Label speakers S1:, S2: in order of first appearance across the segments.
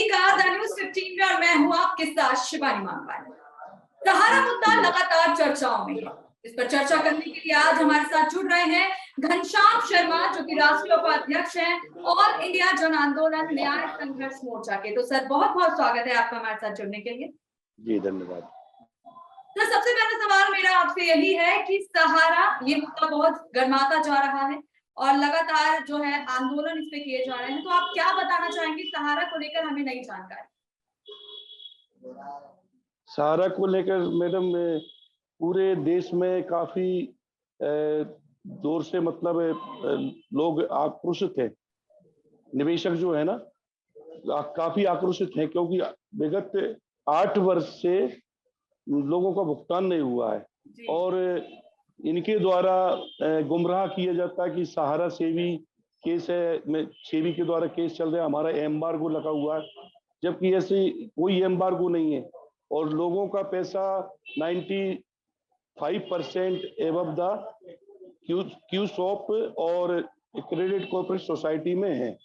S1: नमस्कार the news 15 में और मैं हूं आपके साथ शिवानी मानवानी। सहारा मुद्दा लगातार चर्चाओं में है। इस पर चर्चा करने के लिए आज हमारे साथ जुड़ रहे हैं घनश्याम शर्मा, जो कि राष्ट्रीय उपाध्यक्ष हैं और इंडिया जन आंदोलन न्याय संघर्ष मोर्चा के। तो सर, बहुत बहुत स्वागत है आपका हमारे साथ जुड़ने के लिए।
S2: जी धन्यवाद।
S1: तो सबसे पहला सवाल मेरा आपसे यही है कि सहारा ये मुद्दा बहुत गर्माता जा रहा है और लगातार जो है आंदोलन इस पे किए जा रहे हैं, तो आप क्या बताना चाहेंगे सहारा को लेकर हमें नई जानकारी?
S2: सहारा को लेकर मैडम पूरे देश में काफी जोर से लोग आक्रोशित हैं। निवेशक जो है ना काफी आक्रोशित हैं, क्योंकि विगत 8 वर्ष से लोगों का भुगतान नहीं हुआ है और इनके द्वारा गुमराह किया जाता है कि सहारा सेवी केस है, सेवी के द्वारा केस चल रहा है, हमारा एम्बार्गो लगा हुआ है, जबकि ऐसे कोई एम्बार्गो नहीं है और लोगों का पैसा 95% एबव द क्यू शॉप और क्रेडिट कोऑपरेटिव सोसाइटी में है।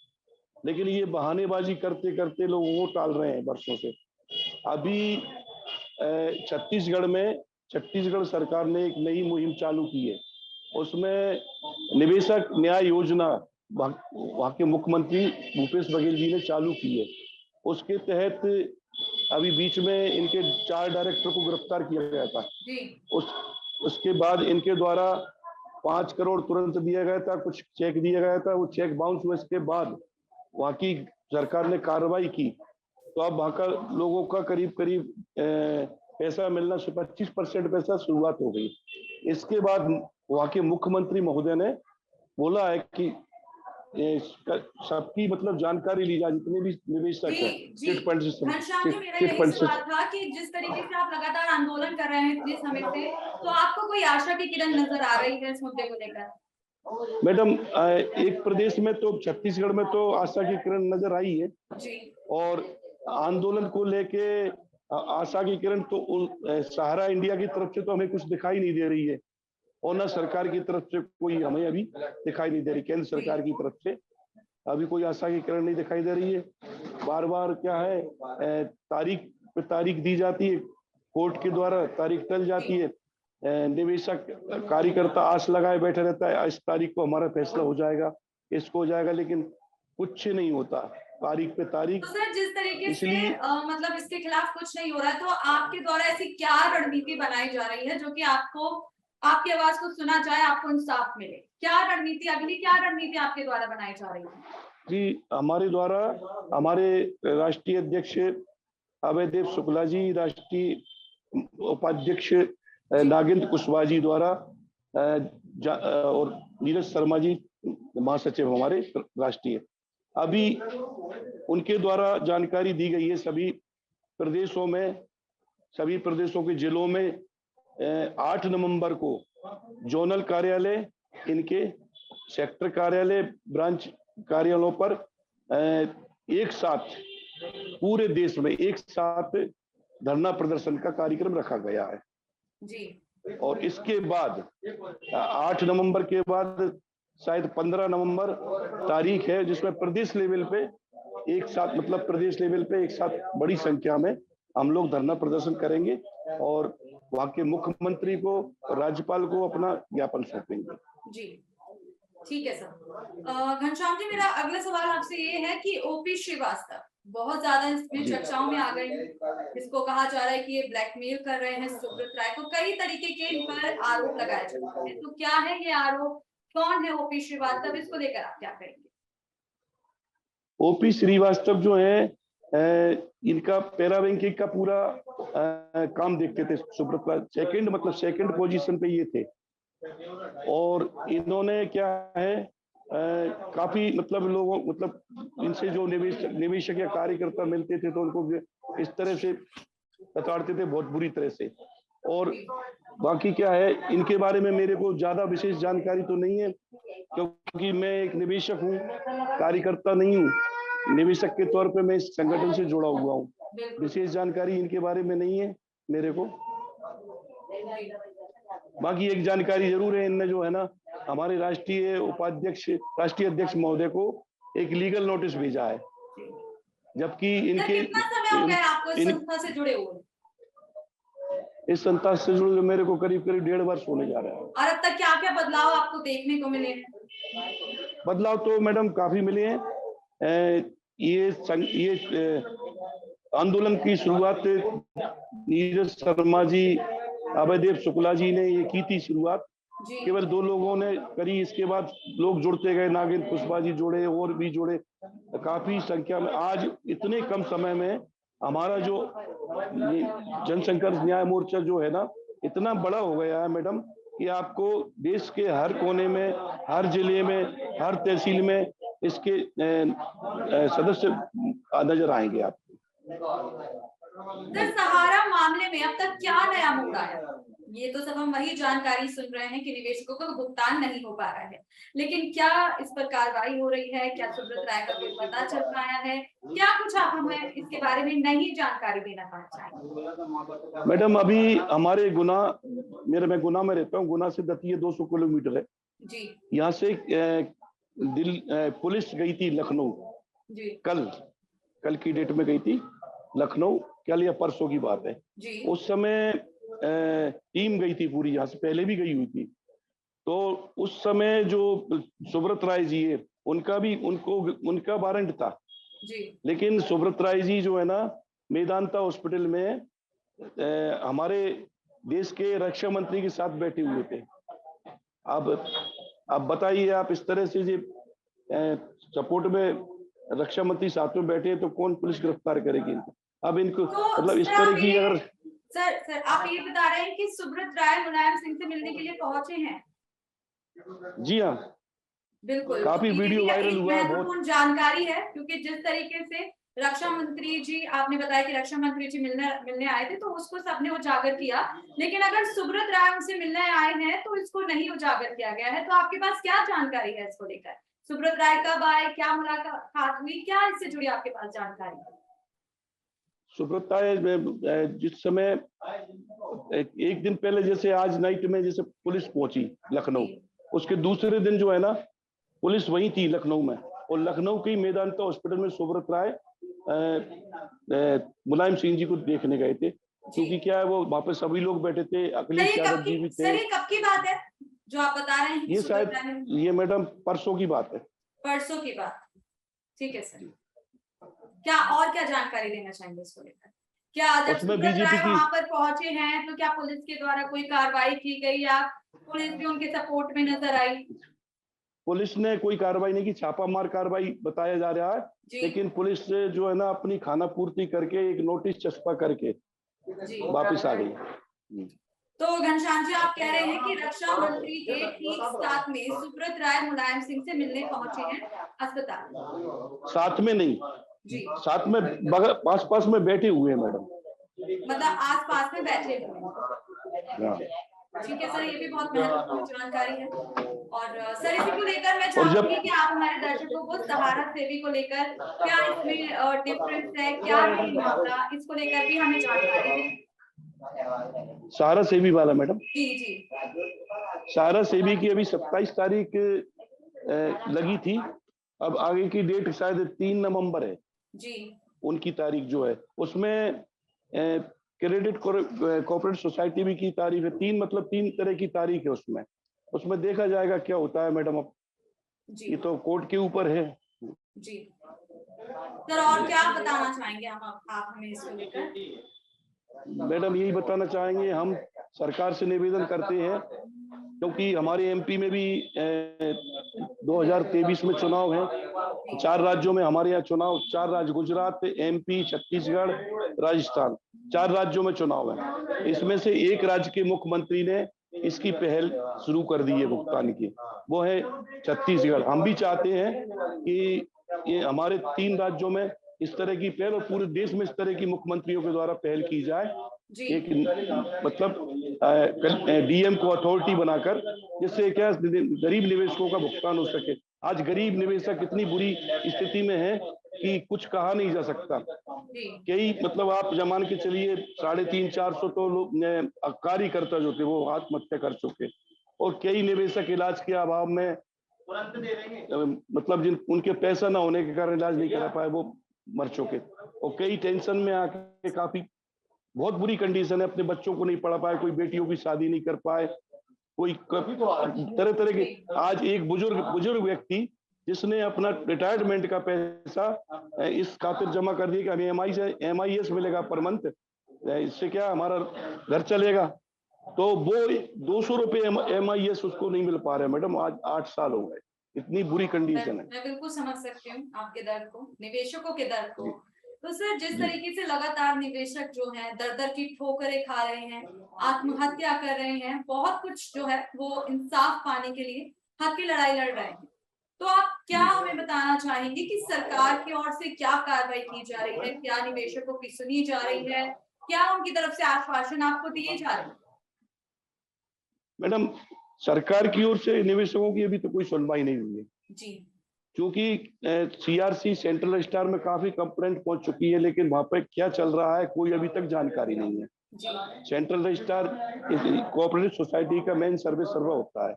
S2: लेकिन ये बहानेबाजी करते करते लोगों को टाल रहे हैं वर्षों से। अभी छत्तीसगढ़ सरकार ने एक नई मुहिम चालू की है, उसमें निवेशक न्याय योजना वहाँ के मुख्यमंत्री भूपेश बघेल जी ने चालू की है। उसके तहत अभी बीच में इनके 4 डायरेक्टर को गिरफ्तार किया गया था। उसके बाद इनके द्वारा 5 करोड़ तुरंत दिया गया था, कुछ चेक दिया गया था, वो चेक बाउंस हुए। इसके बाद वहाँ की सरकार ने कार्रवाई की, तो अब वहाँ का लोगों का करीब पैसा मिलना से 25% पैसा शुरुआत हो गई। इसके बाद वहाँ के मुख्यमंत्री महोदय ने बोला है कि सबकी जानकारी ली जाए, जितने भी निवेशक हैं।
S1: घनश्याम जी, मेरा यही सवाल था कि जिस तरीके से आप लगातार आंदोलन कर रहे हैं इतने समय से, तो आपको कोई आशा की किरण नजर आ रही है इस मुद्दे को लेकर?
S2: मैडम, एक प्रदेश में तो छत्तीसगढ़ में तो आशा की किरण नजर आई है जी। और आंदोलन को लेके आशा की किरण तो सहारा इंडिया की तरफ से तो हमें कुछ दिखाई नहीं दे रही है और न सरकार की तरफ से कोई हमें अभी दिखाई नहीं दे रही। केंद्र सरकार की तरफ से अभी कोई आशा की किरण नहीं दिखाई दे रही है। बार बार क्या है, तारीख पे तारीख दी जाती है, कोर्ट के द्वारा तारीख टल जाती है, निवेशक कार्यकर्ता आस लगाए बैठे रहता है, इस तारीख को हमारा फैसला हो जाएगा, इसको हो जाएगा, लेकिन कुछ नहीं होता, तारीख पे तारीख।
S1: तो सर, जिस तरीके से इसके खिलाफ कुछ नहीं हो रहा है, तो आपके द्वारा ऐसी क्या रणनीति बनाई जा रही है जो कि आपको आपकी आवाज को सुना जाए, आपको इंसाफ मिले? क्या रणनीति, अगली क्या रणनीति आपके द्वारा बनाई जा रही है?
S2: जी, हमारे द्वारा हमारे राष्ट्रीय अध्यक्ष अभयदेव शुक्ला जी, राष्ट्रीय उपाध्यक्ष नागेंद्र कुशवाहा जी द्वारा और नीरज शर्मा जी महासचिव हमारे राष्ट्रीय, अभी उनके द्वारा जानकारी दी गई है सभी प्रदेशों में, सभी प्रदेशों के जिलों में 8 नवंबर को जोनल कार्यालय, इनके सेक्टर कार्यालय, ब्रांच कार्यालयों पर एक साथ पूरे देश में एक साथ धरना प्रदर्शन का कार्यक्रम रखा गया है जी। और इसके बाद 8 नवंबर के बाद शायद 15 नवंबर तारीख है, जिसमें प्रदेश लेवल पे एक साथ प्रदेश लेवल पे एक साथ बड़ी संख्या में हम लोग धरना प्रदर्शन करेंगे और वहाँ के मुख्यमंत्री को, राज्यपाल को अपना ज्ञापन सौंपेंगे
S1: जी। ठीक है सर। घनश्याम जी, मेरा अगला सवाल आपसे ये है कि ओपी श्रीवास्तव बहुत ज्यादा इसमें चर्चाओं में आ गए हैं। इसको कहा जा रहा है कि ये ब्लैकमेल कर रहे हैं सुब्रत राय को, कई तरीके के इन पर आरोप लगाए जा रहे हैं। तो क्या है ये आरोप, कौन है ओपी श्रीवास्तव, इसको लेकर आप क्या कहेंगे?
S2: ओपी श्रीवास्तव जो है, इनका पैरा बैंकिंग का पूरा काम देखते थे। सुब्रत राय सेकंड पोजीशन पे ये थे और इन्होंने क्या है, काफी लोगों इनसे जो निवेशक या कार्यकर्ता मिलते थे तो उनको इस तरह से बताड़ते थे, बहुत बुरी तरह से। और बाकी क्या है, इनके बारे में मेरे को ज्यादा विशेष जानकारी तो नहीं है, क्योंकि मैं एक निवेशक हूँ, कार्यकर्ता नहीं हूँ। निवेशक के तौर पे मैं इस संगठन से जुड़ा हुआ हूँ। विशेष जानकारी इनके बारे में नहीं है मेरे को। बाकी एक जानकारी जरूर है, इनने जो है ना हमारे राष्ट्रीय अध्यक्ष महोदय को एक लीगल नोटिस भेजा है जबकि
S1: सर,
S2: इनके
S1: कितना समय हो गया है आपको इस
S2: इन,
S1: संस्था से जुड़े हुए?
S2: इस संस्था से जुड़े मेरे को करीब करीब 1.5 वर्ष होने जा रहा है।
S1: और अब तक क्या क्या बदलाव आपको देखने को मिले हैं?
S2: बदलाव तो मैडम काफी मिले हैं। ये आंदोलन की शुरुआत नीरज शर्मा जी, अभयदेव शुक्ला जी ने ये की थी शुरुआत।
S1: जी
S2: केवल 2 लोगों ने करी, इसके बाद लोग जुड़ते गए, नागेंद्र कुशवाहा जी जुड़े और भी जुड़े, काफी संख्या में। आज इतने कम समय में हमारा जो जनसंघर्ष न्याय मोर्चा जो है ना, इतना बड़ा हो गया है मैडम कि आपको देश के हर कोने में, हर जिले में, हर तहसील में इसके सदस्य नजर आएंगे आप।
S1: सर, सहारा मामले में अब तक क्या नया मोड़ आया? ये तो सब हम वही जानकारी सुन रहे हैं कि निवेशकों को भुगतान नहीं हो पा रहा है, लेकिन क्या इस पर कार्रवाई हो रही है? क्या सुब्रत राय का कोई पता चल पाया है? क्या कुछ आप हमें इसके बारे में नई जानकारी देना चाहेंगे?
S2: मैडम अभी हमारे गुना, मैं गुना में रहता हूँ, गुना से दतिया 200 किलोमीटर है
S1: जी।
S2: यहाँ से। पुलिस गई थी लखनऊ
S1: जी।
S2: कल की डेट में गई थी लखनऊ, कल या परसों की बात है
S1: जी।
S2: उस समय टीम गई थी पूरी, यहाँ से पहले भी गई हुई थी। तो उस समय जो सुब्रत राय जी है, उनका वारंट था
S1: जी। लेकिन
S2: सुब्रत राय जी जो है ना, मेदांता हॉस्पिटल में हमारे देश के रक्षा मंत्री के साथ बैठे हुए थे। अब बताइए, आप इस तरह से जी सपोर्ट में रक्षा मंत्री साथ में बैठे हैं तो कौन पुलिस गिरफ्तार करेगी? अब इनको
S1: तो
S2: मतलब इस तरह की अगर
S1: सर आप ये बता रहे हैं कि सुब्रत राय मुलायम सिंह से मिलने के लिए पहुंचे हैं?
S2: जी हाँ,
S1: बिल्कुल,
S2: काफी
S1: तो
S2: वीडियो
S1: ये
S2: वायरल हुआ है, बहुत
S1: महत्वपूर्ण जानकारी है, क्योंकि जिस तरीके से रक्षा मंत्री जी, आपने बताया कि रक्षा मंत्री जी मिलने आए थे, तो उसको सबने उजागर किया, लेकिन अगर सुब्रत राय उनसे मिलने आए हैं तो इसको नहीं उजागर किया गया है। तो आपके पास क्या जानकारी है इसको लेकर? सुब्रत राय कब आए, क्या मुलाकात हुई, क्या इससे जुड़ी आपके पास जानकारी है?
S2: सुब्रत राय जिस समय एक दिन पहले, जैसे आज नाइट में जैसे पुलिस पहुंची लखनऊ, उसके दूसरे दिन जो है ना, पुलिस वहीं थी लखनऊ में, और लखनऊ के मेदांता हॉस्पिटल में सुब्रत राय मुलायम सिंह जी को देखने गए थे, क्योंकि क्या है वो वहां पे सभी लोग बैठे थे, अखिलेश यादव जी भी थे।
S1: सर, ये कब की बात है जो आप बता रहे हैं?
S2: ये शायद ये मैडम परसों की बात है।
S1: परसों की बात, ठीक है सर। क्या और क्या जानकारी देना चाहेंगे इसको लेकर? क्या जब सुब्रत राय वहां पर पहुंचे हैं तो क्या पुलिस के द्वारा कोई कार्रवाई की गई या पुलिस भी उनके सपोर्ट में नजर आई?
S2: पुलिस ने कोई कार्रवाई नहीं की, छापामार कार्रवाई बताया जा रहा है, लेकिन पुलिस से जो है ना अपनी खाना पूर्ति करके एक नोटिस चस्पा करके वापस आ गई।
S1: तो घनश्याम जी, आप कह रहे हैं कि रक्षा मंत्री के ठीक साथ में सुब्रत राय मुलायम सिंह से मिलने पहुंचे हैं अस्पताल? साथ
S2: में नहीं जी, साथ में पास पास में बैठे हुए हैं मैडम,
S1: मतलब आस पास में बैठे हुए हैं। ठीक है सर, ये भी बहुत महत्वपूर्ण जानकारी है। और सर, इसी को लेकर मैं चाहूंगी कि आप हमारे दर्शकों को सहारा सेवी को लेकर क्या इसमें डिफरेंस है, क्या है ये मामला, इसको लेकर भी हमें जानकारी दें।
S2: सहारा सेवी वाला मैडम?
S1: जी।
S2: सहारा सेवी की अभी 27 तारीख लगी थी, अब आगे की डेट शायद 3 नवंबर है
S1: जी। उनकी
S2: तारीख जो है, उसमें क्रेडिट कोऑपरेटिव सोसाइटी भी की तारीख है। 3 तरह की तारीख है उसमें देखा जाएगा क्या होता है मैडम। अब ये तो कोर्ट के ऊपर है
S1: जी। सर, और क्या बताना चाहेंगे आप हमें इसको लेकर?
S2: मैडम यही बताना चाहेंगे, हम सरकार से निवेदन करते हैं, क्योंकि हमारे एमपी में भी 2023 में चुनाव है, 4 राज्यों में हमारे यहाँ चुनाव, 4 राज्य गुजरात, एमपी, छत्तीसगढ़, राजस्थान, 4 राज्यों में चुनाव है। इसमें से एक राज्य के मुख्यमंत्री ने इसकी पहल शुरू कर दी है भुगतान की, वो है छत्तीसगढ़। हम भी चाहते हैं कि ये हमारे 3 राज्यों में इस तरह की पहल और पूरे देश में इस तरह की मुख्यमंत्रियों के द्वारा पहल की जाए, एक मतलब डीएम को अथॉरिटी बनाकर, जिससे क्या गरीब निवेशकों का भुगतान हो सके। आज गरीब निवेशक इतनी बुरी स्थिति में है कि कुछ कहा नहीं जा सकता। कई मतलब आप जमान के चलिए 350-400 तो लोग कार्यकर्ता जो थे वो आत्महत्या कर चुके, और कई निवेशक इलाज के अभाव में मतलब उनके पैसा ना होने के कारण इलाज नहीं करा पाए, वो मर चुके और कई टेंशन में आके काफी बहुत बुरी कंडीशन है, अपने बच्चों को नहीं पढ़ा पाए, कोई बेटियों की शादी नहीं कर पाए, कोई तरह तरह के। आज एक बुजुर्ग व्यक्ति जिसने अपना रिटायरमेंट का पैसा इस खातिर जमा कर दिया कि हमें MIS मिलेगा पर मंथ, इससे क्या हमारा घर चलेगा, तो वो 200 रुपये MIS उसको नहीं मिल पा रहे मैडम। आज 8 साल हो गए, इतनी बुरी कंडीशन है।
S1: मैं बिल्कुल समझ सकती हूँ आपके दर्द को, निवेशकों के दर्द को। तो सर, जिस
S2: जी।
S1: तरीके से लगातार निवेशक जो हैं दर दर की ठोकरें खा रहे हैं, आत्महत्या कर रहे हैं, बहुत कुछ जो है वो इंसाफ पाने के लिए हक की लड़ाई लड़ रहे हैं, तो आप क्या हमें बताना चाहेंगे कि सरकार की ओर से क्या कार्रवाई की जा रही है, क्या निवेशकों की सुनी जा रही है, क्या उनकी तरफ से आश्वासन आपको दिए जा रहे हैं?
S2: मैडम, सरकार की ओर से निवेशकों की अभी तो कोई सुनवाई नहीं हुई है
S1: जी।
S2: क्योंकि CRC सेंट्रल रजिस्ट्रार में काफी कंप्लेंट पहुंच चुकी है, लेकिन वहां पे क्या चल रहा है कोई अभी तक जानकारी नहीं है। सेंट्रल रजिस्ट्रार कोऑपरेटिव सोसाइटी का मेन सर्वर होता है,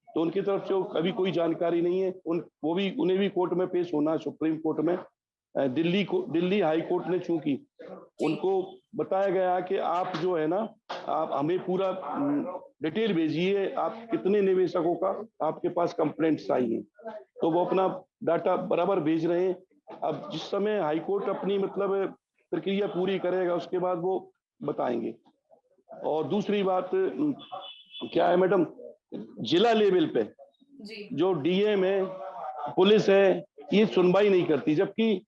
S2: तो उनकी तरफ से अभी कोई जानकारी नहीं है। उन्हें भी कोर्ट में पेश होना है, सुप्रीम कोर्ट में। दिल्ली हाई कोर्ट ने चूंकि उनको बताया गया कि आप जो है ना, आप हमें पूरा डिटेल भेजिए, आप कितने निवेशकों का आपके पास कंप्लेंट्स आई हैं, तो वो अपना डाटा बराबर भेज रहे हैं। अब जिस समय हाई कोर्ट अपनी मतलब प्रक्रिया पूरी करेगा उसके बाद वो बताएंगे। और दूसरी बात क्या है मैडम, जिला लेवल पे जो DM है, पुलिस है, ये सुनवाई नहीं करती, जबकि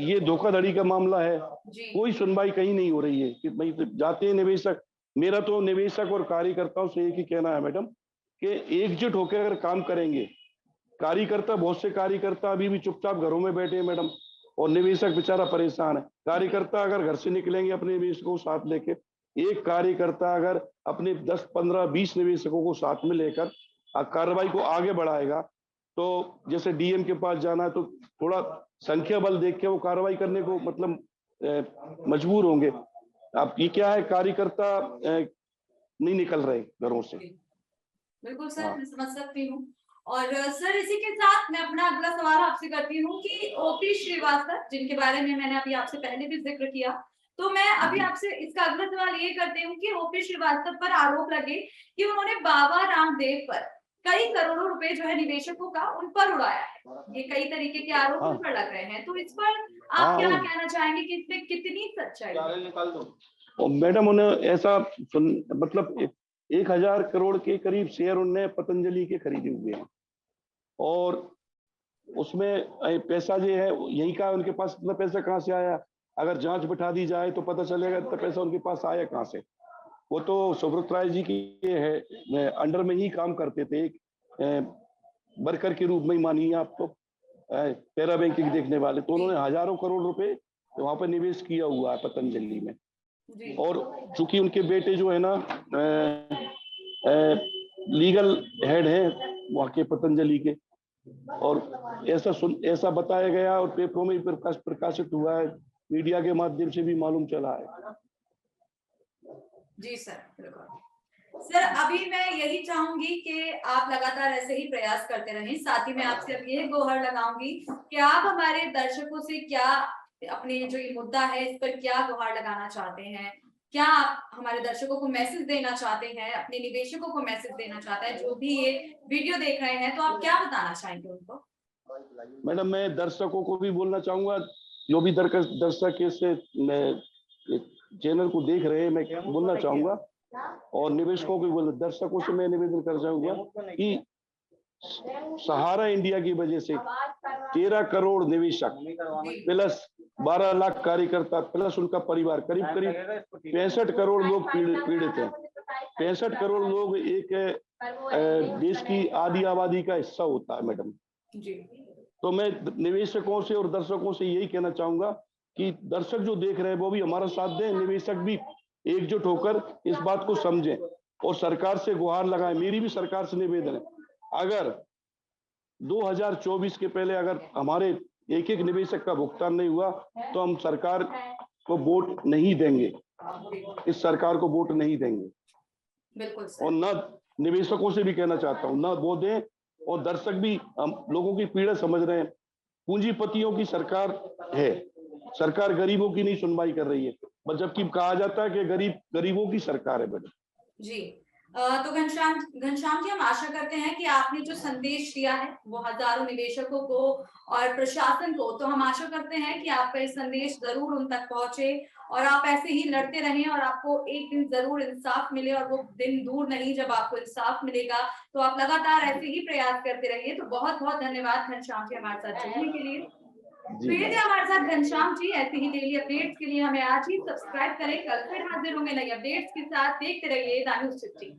S2: ये धोखाधड़ी का मामला है, कोई सुनवाई कहीं नहीं हो रही है कि भाई जाते हैं निवेशक। मेरा तो निवेशक और कार्यकर्ताओं से एक ही कहना है मैडम कि एकजुट होकर अगर काम करेंगे, कार्यकर्ता, बहुत से कार्यकर्ता अभी भी चुपचाप घरों में बैठे हैं मैडम, और निवेशक बेचारा परेशान है। कार्यकर्ता अगर घर से निकलेंगे अपने निवेशकों को साथ लेके, एक कार्यकर्ता अगर अपने 10, 15, 20 निवेशकों को साथ में लेकर कार्रवाई को आगे बढ़ाएगा, तो जैसे DM के पास जाना है तो थोड़ा संख्या बल देख के वो कार्रवाई करने को मतलब मजबूर होंगे। अब ये क्या है, कार्यकर्ता नहीं निकल रहे घरों से।
S1: बिल्कुल सर, मैं समझ सकती हूँ। और सर, इसी के साथ मैं अपना अगला सवाल आपसे करती हूँ कि OP श्रीवास्तव, जिनके बारे में मैंने अभी आपसे पहले भी जिक्र किया, तो मैं अभी आपसे इसका अगला सवाल ये करती हूँ कि OP श्रीवास्तव पर आरोप लगे कि उन्होंने बाबा रामदेव पर कई करोड़ों रुपए जो है निवेशकों का उन पर उड़ाया है। ये कई तरीके के आरोप उन पर लग रहे हैं, तो इस पर आप क्या कहना चाहेंगे कि इसमें कितनी सच्चाई है?
S2: मैडम, उन्हें ऐसा मतलब 1000 करोड़ के करीब शेयर उनने पतंजलि के खरीदे हुए हैं, और उसमें पैसा जो है यही का, उनके पास इतना पैसा कहाँ से आया? अगर जांच बिठा दी जाए तो पता चलेगा इतना पैसा उनके पास आया कहाँ से। वो तो सुब्रत राय जी की अंडर में ही काम करते थे, एक वर्कर के रूप में ही मानिए आप, तो पैरा बैंकिंग देखने वाले, तो उन्होंने हजारों करोड़ रुपए वहां पर निवेश किया हुआ है पतंजलि में। और चूंकि उनके बेटे जो है ना लीगल हेड है वहां के पतंजलि के, और ऐसा बताया गया और पेपरों में प्रकाशित हुआ है, मीडिया के माध्यम से भी मालूम चला है।
S1: जी सर, बिल्कुल। सर, अभी मैं यही चाहूंगी कि आप लगातार ऐसे ही प्रयास करते रहें। साथ ही मैं आपसे अब ये गुहार लगाऊंगी कि आप हमारे दर्शकों से क्या, अपने जो ये मुद्दा है इस पर क्या गुहार लगाना चाहते हैं, क्या आप हमारे दर्शकों को मैसेज देना चाहते हैं, अपने निवेशकों को मैसेज देना चाहते हैं जो भी ये वीडियो देख रहे हैं, तो आप क्या बताना चाहेंगे उनको?
S2: मैडम, मैं दर्शकों को भी बोलना चाहूंगा, जो भी दर्शक इस चैनल को देख रहे हैं, मैं बोलना चाहूंगा, और निवेशकों को बोल, दर्शकों से मैं निवेदन कर जाऊंगा कि सहारा इंडिया की वजह से 13 करोड़ निवेशक प्लस 12 लाख कार्यकर्ता प्लस उनका परिवार, करीब करीब 65 करोड़ लोग पीड़ित हैं। 65 करोड़ लोग एक देश की आधी आबादी का हिस्सा होता है मैडम। तो मैं निवेशकों से और दर्शकों से यही कहना चाहूंगा कि दर्शक जो देख रहे हैं वो भी हमारा साथ दें, निवेशक भी एकजुट होकर इस बात को समझें और सरकार से गुहार लगाएं। मेरी भी सरकार से निवेदन है, अगर 2024 के पहले अगर हमारे एक एक निवेशक का भुगतान नहीं हुआ तो हम सरकार को वोट नहीं देंगे, इस सरकार को वोट नहीं देंगे।
S1: बिल्कुल।
S2: और ना निवेशकों से भी कहना चाहता हूं, ना वो दें, और दर्शक भी हम लोगों की पीड़ा समझ रहे हैं। पूंजीपतियों की सरकार है। सरकार गरीबों की नहीं सुनवाई कर रही है, जबकि कहा जाता है कि गरीबों की सरकार है मैडम।
S1: जी तो घनश्याम जी, हम आशा करते हैं कि आपने जो संदेश दिया है वो हजारों निवेशकों को और प्रशासन को, तो हम आशा करते हैं कि आपका ये संदेश जरूर उन तक पहुंचे और आप ऐसे ही लड़ते रहें और आपको एक दिन जरूर इंसाफ मिले, और वो दिन दूर नहीं जब आपको इंसाफ मिलेगा। तो आप लगातार ऐसे ही प्रयास करते रहिए। तो बहुत बहुत धन्यवाद घनश्याम जी हमारे साथ जुड़ने के लिए। तो ये थे हमारे साथ घनश्याम जी। ऐसे ही डेली अपडेट्स के लिए हमें आज ही सब्सक्राइब करें। कल फिर हाजिर होंगे नई अपडेट्स के साथ। देखते रहिए द न्यूज़ 15।